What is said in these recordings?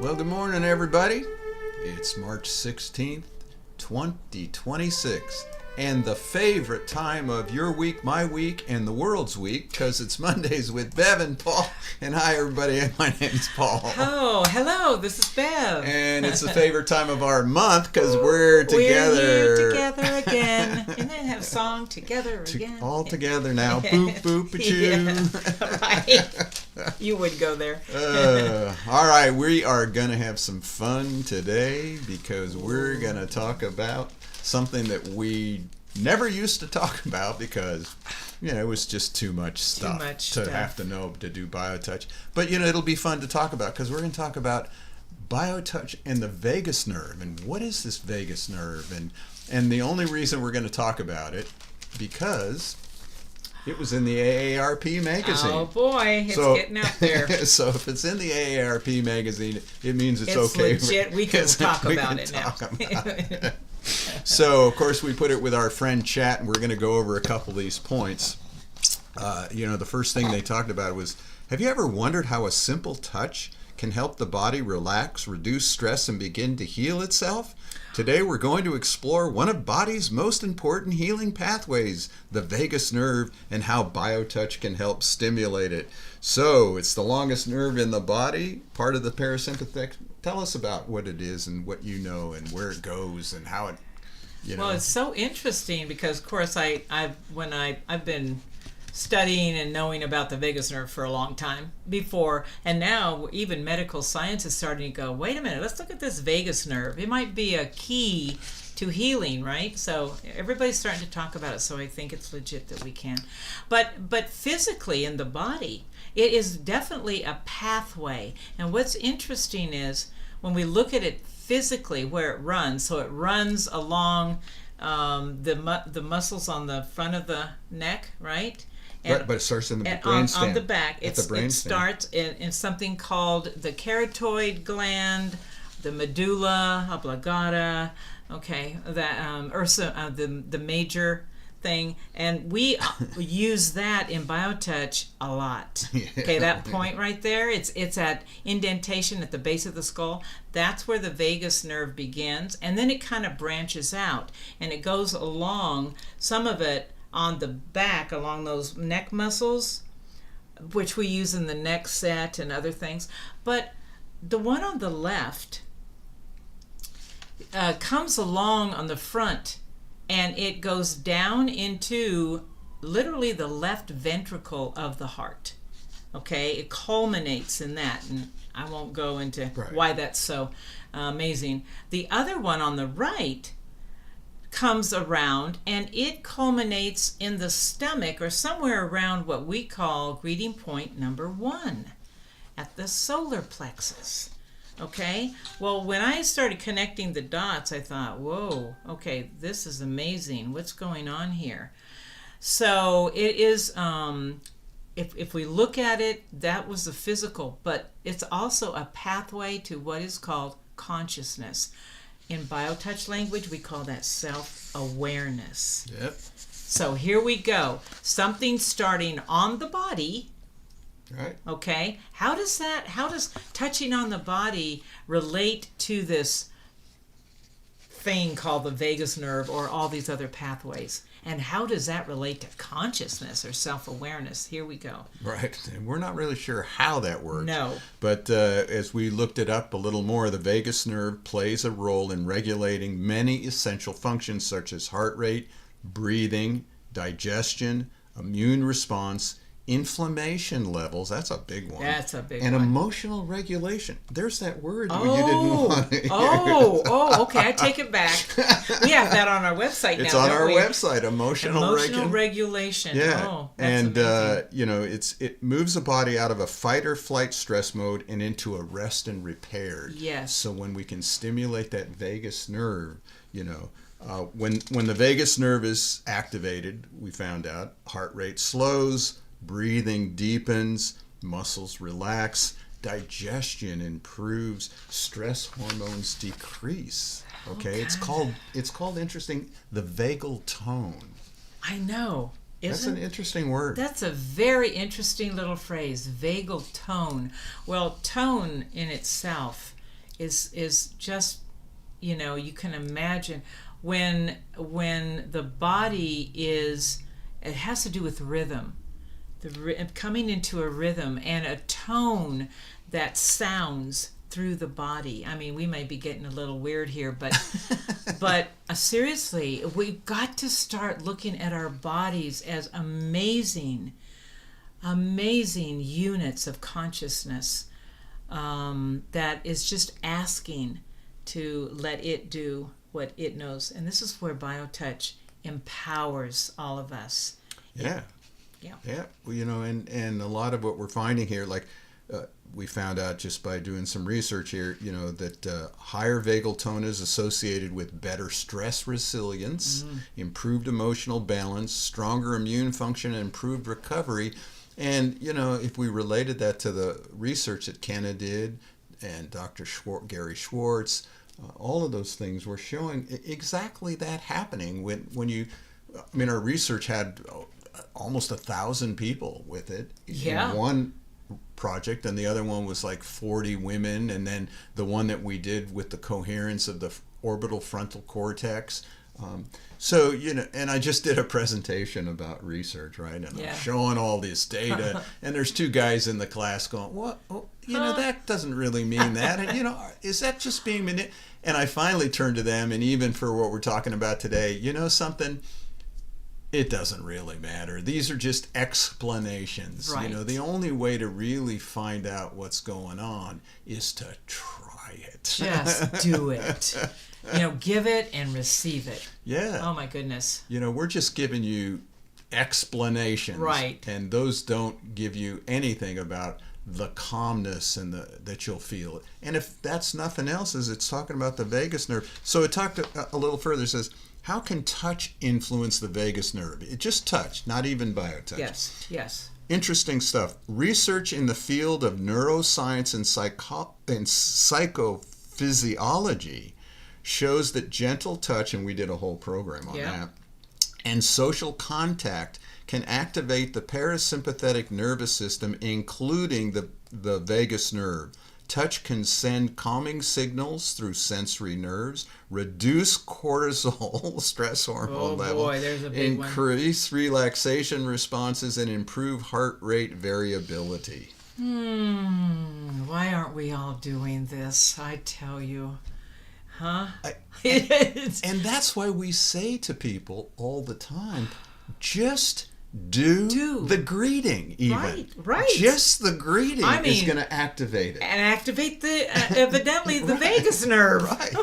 Well, good morning, everybody. It's March 16th, 2026, and the favorite time of your week, my week, and the world's week, because it's Mondays with Bev and Paul. And hi, everybody. My name's Paul. Oh, hello. This is Bev. And it's the favorite time of our month because we're together. We're here together again. And then have a song together again. All together now. Boop, boop, a-choo. Right. You would go there. All right. We are going to have some fun today because we're going to talk about something that we never used to talk about because, it was just too much stuff have to know to do BioTouch. But, it'll be fun to talk about because we're going to talk about BioTouch and the vagus nerve. And what is this vagus nerve? And the only reason we're going to talk about it because it was in the AARP magazine. Oh, boy. It's getting out there. So if it's in the AARP magazine, it means it's okay. It's legit. We can talk about it now. So, of course, we put it with our friend Chat, and we're going to go over a couple of these points. The first thing they talked about was, have you ever wondered how a simple touch can help the body relax, reduce stress, and begin to heal itself? Today, we're going to explore one of body's most important healing pathways, the vagus nerve, and how BioTouch can help stimulate it. So, it's the longest nerve in the body, part of the parasympathetic. Tell us about what it is and what you know and where it goes and how it, Well, it's so interesting because, of course, I've been studying and knowing about the vagus nerve for a long time before, and now even medical science is starting to go, wait a minute, let's look at this vagus nerve. It might be a key to healing, right? So everybody's starting to talk about it, so I think it's legit that we can. But physically in the body, it is definitely a pathway. And what's interesting is when we look at it physically, where it runs, so it runs along the muscles on the front of the neck, right? Right, but it starts in the brainstem. On the back, it starts in something called the carotid gland, the medulla oblongata, okay, that the major thing, and we use that in BioTouch a lot. Okay, that point right there, it's that indentation at the base of the skull. That's where the vagus nerve begins, and then it kind of branches out, and it goes along, some of it on the back, along those neck muscles, which we use in the neck set and other things. But the one on the left comes along on the front, and it goes down into literally the left ventricle of the heart. Okay, it culminates in that, and I won't go into why that's so amazing. The other one on the right comes around, and it culminates in the stomach, or somewhere around what we call greeting point number 1 at the solar plexus. Okay, well, when I started connecting the dots, I thought, whoa, okay, this is amazing. What's going on here? So it is, if we look at it, that was the physical, but it's also a pathway to what is called consciousness. In BioTouch language, we call that self-awareness. Yep. So here we go. Something starting on the body. Right. Okay. How does touching on the body relate to this thing called the vagus nerve or all these other pathways? And how does that relate to consciousness or self-awareness? Here we go. Right. And we're not really sure how that works. No. But as we looked it up a little more, the vagus nerve plays a role in regulating many essential functions such as heart rate, breathing, digestion, immune response, inflammation levels, that's a big one. That's a big one. And emotional regulation. There's that word you didn't want to hear. Okay, I take it back. We have that on our website now. It's on our website, emotional regulation. Yeah. Oh, that's amazing. It moves the body out of a fight or flight stress mode and into a rest and repair. Yes. So when we can stimulate that vagus nerve, when the vagus nerve is activated, we found out heart rate slows, breathing deepens, muscles relax, digestion improves, stress hormones decrease. Okay, it's called interesting, the vagal tone. I know. That's an interesting word. That's a very interesting little phrase, vagal tone. Well, tone in itself is just, you can imagine when the body it has to do with rhythm, coming into a rhythm and a tone that sounds through the body. I mean, we may be getting a little weird here, but seriously, we've got to start looking at our bodies as amazing units of consciousness that is just asking to let it do what it knows. And this is where BioTouch empowers all of us. Yeah. Well, and a lot of what we're finding here, like we found out just by doing some research here, that higher vagal tone is associated with better stress resilience, improved emotional balance, stronger immune function, and improved recovery. And, if we related that to the research that Kenna did and Dr. Gary Schwartz, all of those things were showing exactly that happening our research had almost 1,000 people with it in one project, and the other one was like 40 women, and then the one that we did with the coherence of the orbital frontal cortex. And I just did a presentation about research, right? And I'm showing all this data, and there's two guys in the class going, "What? Oh, that doesn't really mean that." And is that just being manipulated? And I finally turned to them, and even for what we're talking about today, something. It doesn't really matter. These are just explanations. Right. The only way to really find out what's going on is to try it. Just do it. Give it and receive it. Yeah. Oh my goodness. We're just giving you explanations. Right. And those don't give you anything about the calmness and that you'll feel. And if that's nothing else, it's talking about the vagus nerve. So it talked a little further. It says, how can touch influence the vagus nerve? It just touch, not even BioTouch. Yes. Interesting stuff. Research in the field of neuroscience and psychophysiology shows that gentle touch, and we did a whole program on that, and social contact can activate the parasympathetic nervous system, including the vagus nerve. Touch can send calming signals through sensory nerves, reduce cortisol, stress hormone level, there's a big increase relaxation responses, and improve heart rate variability. Why aren't we all doing this? I tell you. Huh? And that's why we say to people all the time, just do the greeting even. Right. Just the greeting is going to activate it. And activate evidently the vagus nerve. Right.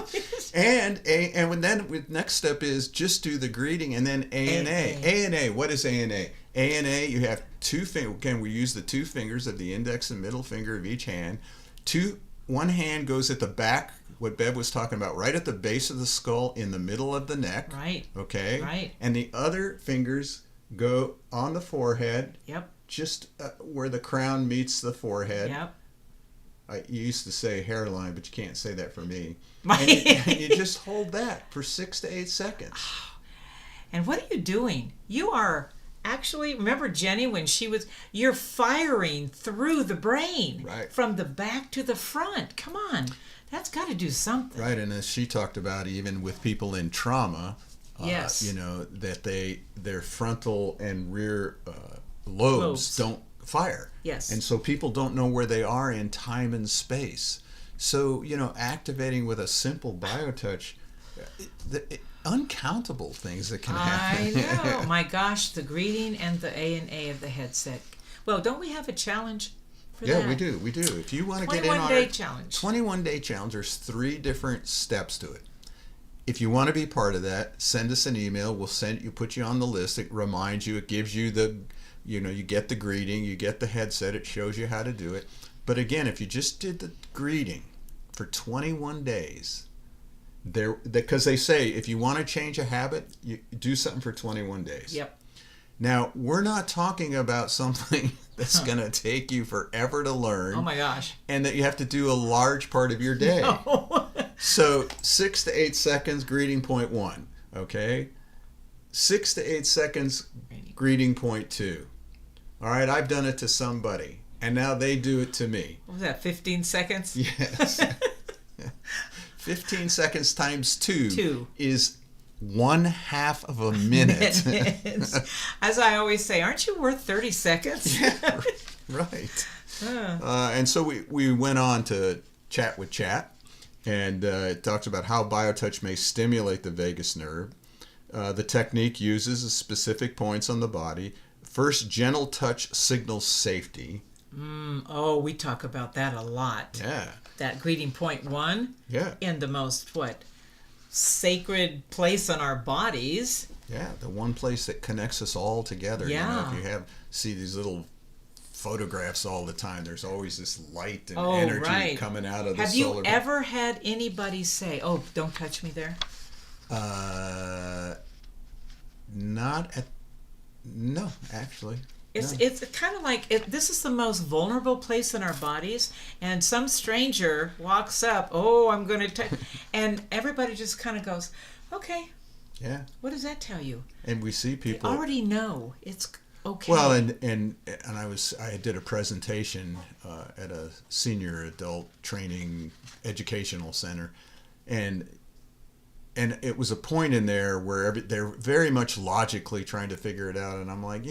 and then the next step is just do the greeting, and then ANA. ANA, what is ANA? ANA, you have two fingers. Again, we use the two fingers of the index and middle finger of each hand. One hand goes at the back, what Bev was talking about, right at the base of the skull in the middle of the neck. Right. Okay? Right. And the other fingers go on the forehead. Yep. Just where the crown meets the forehead. Yep. You used to say hairline, but you can't say that for me. And you just hold that for 6 to 8 seconds. And what are you doing? You are actually, remember Jenny when you're firing through the brain. Right. From the back to the front. Come on. That's got to do something. Right, and as she talked about, even with people in trauma, yes. That their frontal and rear lobes don't fire. Yes. And so people don't know where they are in time and space. So, activating with a simple BioTouch, uncountable things that can happen. I know. My gosh, the greeting and the ANA of the headset. Well, don't we have a challenge for that? Yeah, we do. If you want to get in on 21-day challenge. 21-day challenge, there's 3 different steps to it. If you want to be part of that, send us an email. We'll put you on the list. It reminds you, it gives you you get the greeting, you get the headset, it shows you how to do it. But again, if you just did the greeting for 21 days, because they say if you want to change a habit, you do something for 21 days. Yep. Now, we're not talking about something that's going to take you forever to learn. Oh my gosh. And that you have to do a large part of your day. No. So 6 to 8 seconds, greeting point 1. Okay? 6 to 8 seconds, greeting point 2. All right, I've done it to somebody, and now they do it to me. What was that, 15 seconds? Yes. 15 seconds times 2 Two. is 1/2 of a minute. As I always say, aren't you worth 30 seconds? Yeah, right. And so we went on to chat with Chat, and it talks about how BioTouch may stimulate the vagus nerve. The technique uses specific points on the body. First, gentle touch signals safety. Oh, we talk about that a lot. Yeah. That greeting point 1. Yeah. In the most, sacred place on our bodies. Yeah, the one place that connects us all together. Yeah. If you see these little photographs all the time, there's always this light and Oh, energy right. coming out of the Have solar. you ever had anybody say, "Oh, don't touch me there"? No, actually. It's kind of like this is the most vulnerable place in our bodies, and some stranger walks up. Oh, I'm going to touch, and everybody just kind of goes, "Okay." Yeah. What does that tell you? And we see people They already know it's okay. Well, and I did a presentation at a senior adult training educational center, and it was a point in there where they're very much logically trying to figure it out, and I'm like,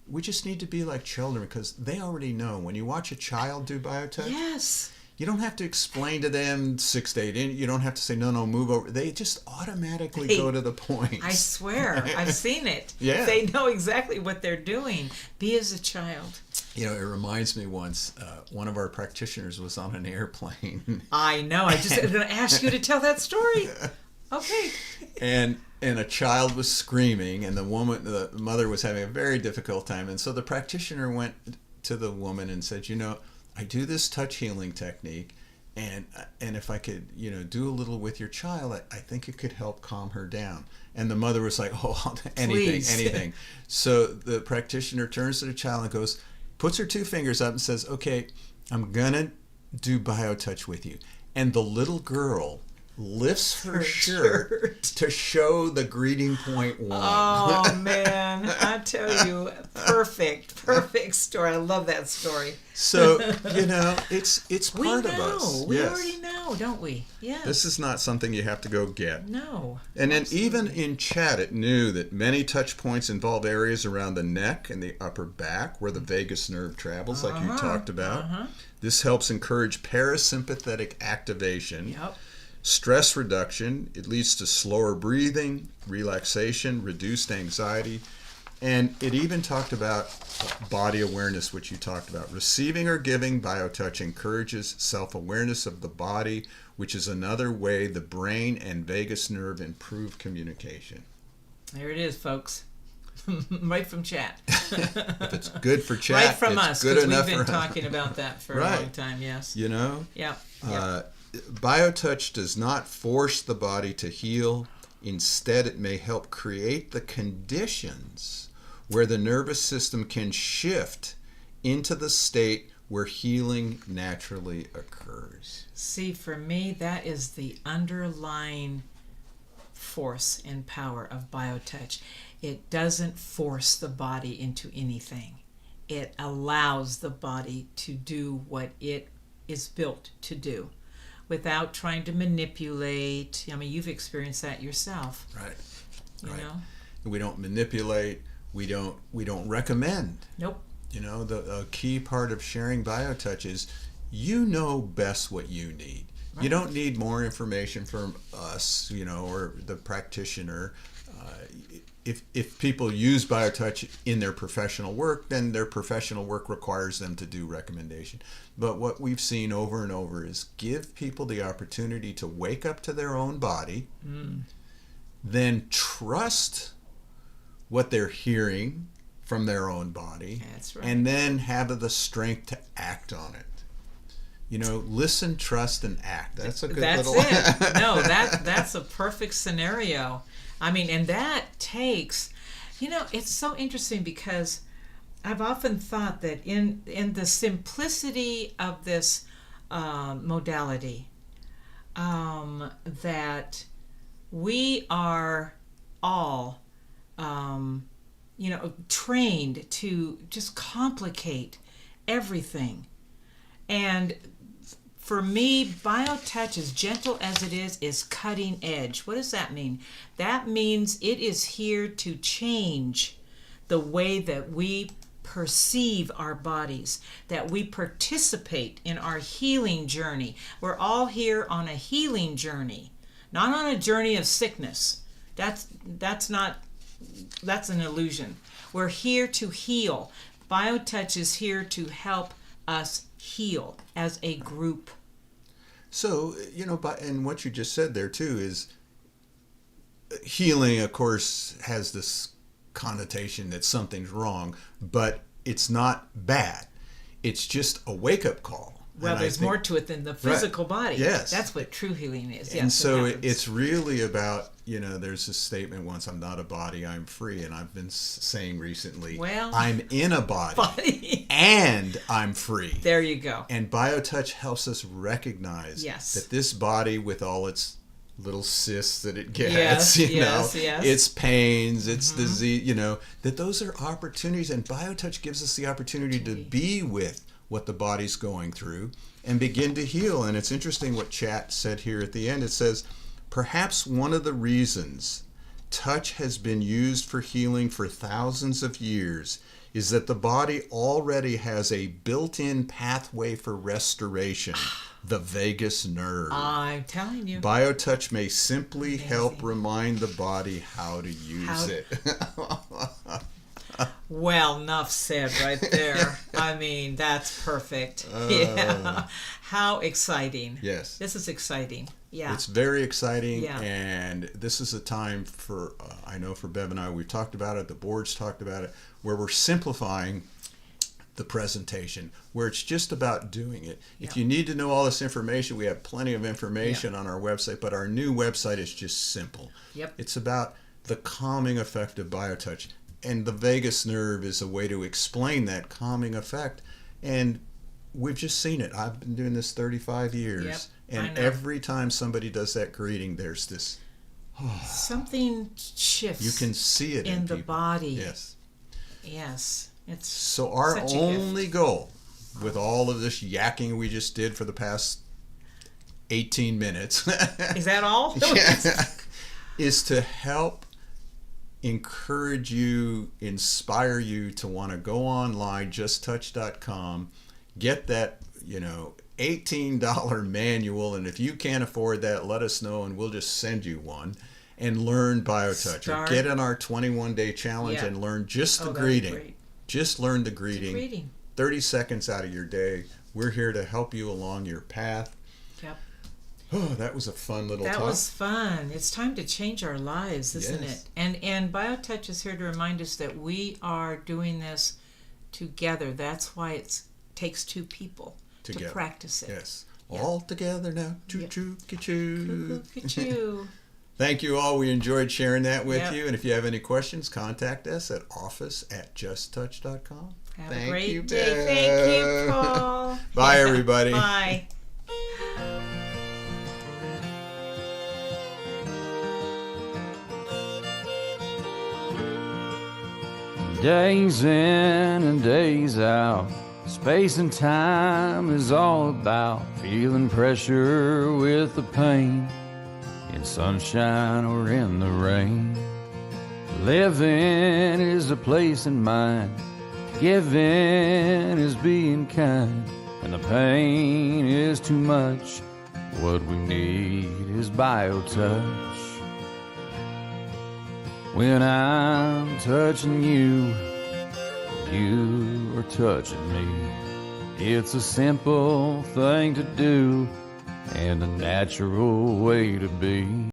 we just need to be like children, because they already know. When you watch a child do BioTouch, yes, you don't have to explain to them 6 to 8. You don't have to say, no, move over. They just automatically go to the point. I swear, I've seen it. Yeah. They know exactly what they're doing. Be as a child. It reminds me once, one of our practitioners was on an airplane. I know. I just going to ask you to tell that story. Okay. And a child was screaming, and the mother was having a very difficult time. And so the practitioner went to the woman and said, I do this touch healing technique, and if I could, do a little with your child, I think it could help calm her down. And the mother was like, oh, anything. So the practitioner turns to the child and goes, puts her 2 fingers up and says, okay, I'm gonna do BioTouch with you. And the little girl lifts her shirt to show the greeting point 1. Oh man, I tell you, perfect story. I love that story. So it's part of us. We already know, don't we? Yes. This is not something you have to go get. No. And then even in Chat, it knew that many touch points involve areas around the neck and the upper back where the vagus nerve travels, like you talked about. This helps encourage parasympathetic activation. Yep. Stress reduction. It leads to slower breathing, relaxation, reduced anxiety, and it even talked about body awareness, which you talked about. Receiving or giving BioTouch encourages self-awareness of the body, which is another way the brain and vagus nerve improve communication. There it is, folks. Right from Chat. If it's good for Chat, right from it's us, good because enough we've been for talking about that for a long time. Yes. Yeah. Yep. BioTouch does not force the body to heal. Instead, it may help create the conditions where the nervous system can shift into the state where healing naturally occurs. See, for me, that is the underlying force and power of BioTouch. It doesn't force the body into anything. It allows the body to do what it is built to do, without trying to manipulate. I mean, you've experienced that yourself. Right. You know? We don't manipulate. We don't recommend. Nope. The key part of sharing BioTouch is you know best what you need. Right. You don't need more information from us, or the practitioner. If people use BioTouch in their professional work, then their professional work requires them to do recommendation. But what we've seen over and over is give people the opportunity to wake up to their own body, then trust what they're hearing from their own body, That's right. and then have the strength to act on it. Listen, trust, and act. That's a good little... That's it. No, that's a perfect scenario. I mean, and that takes, it's so interesting, because I've often thought that in the simplicity of this modality, that we are all, trained to just complicate everything. And for me, BioTouch, as gentle as it is cutting edge. What does that mean? That means it is here to change the way that we perceive our bodies, that we participate in our healing journey. We're all here on a healing journey, not on a journey of sickness. That's an illusion. We're here to heal. BioTouch is here to help us heal as a group. So, and what you just said there too is healing, of course, has this connotation that something's wrong, but it's not bad. It's just a wake-up call. Well, there's more to it than the physical body. Yes. That's what true healing is. And so it's really about, there's this statement once, I'm not a body, I'm free. And I've been saying recently, I'm in a body and I'm free. There you go. And BioTouch helps us recognize that this body, with all its little cysts that it gets, its pains, its disease, that those are opportunities. And BioTouch gives us the opportunity to be with what the body's going through and begin to heal. And it's interesting what Chat said here at the end. It says, perhaps one of the reasons touch has been used for healing for thousands of years is that the body already has a built-in pathway for restoration, the vagus nerve. I'm telling you. BioTouch may simply help remind the body how to use it. Well, enough said right there. I mean, that's perfect. Yeah. How exciting. Yes. This is exciting. Yeah. It's very exciting. Yeah. And this is a time for, I know for Bev and I, we've talked about it, the board's talked about it, where we're simplifying the presentation, where it's just about doing it. If you need to know all this information, we have plenty of information on our website, but our new website is just simple. It's about the calming effect of BioTouch. And the vagus nerve is a way to explain that calming effect. And we've just seen it. I've been doing this 35 years. And every time somebody does that greeting, there's this... something shifts. You can see it in the people. body. Yes. Yes. It's so our only goal with all of this yakking we just did for the past 18 minutes... Is that all? is to help encourage you, inspire you to want to go online, justtouch.com, get that, $18 manual, and if you can't afford that, let us know and we'll just send you one, and learn BioTouch. Or get in our 21-day challenge and learn just the greeting. Just learn the greeting. 30 seconds out of your day. We're here to help you along your path. Oh, that was a fun little talk. That was fun. It's time to change our lives, isn't it? And BioTouch is here to remind us that we are doing this together. That's why it takes two people to practice it. Yes. All together now. Choo-choo, ka-choo. Ka-choo. Thank you all. We enjoyed sharing that with you. And if you have any questions, contact us at office@justtouch.com. Have a great day. Thank you, Paul. Bye, everybody. Bye. Days in and days out, space and time is all about feeling pressure with the pain, in sunshine or in the rain. Living is a place in mind, giving is being kind. When the pain is too much, what we need is BioTouch. When I'm touching you, you are touching me. It's a simple thing to do and a natural way to be.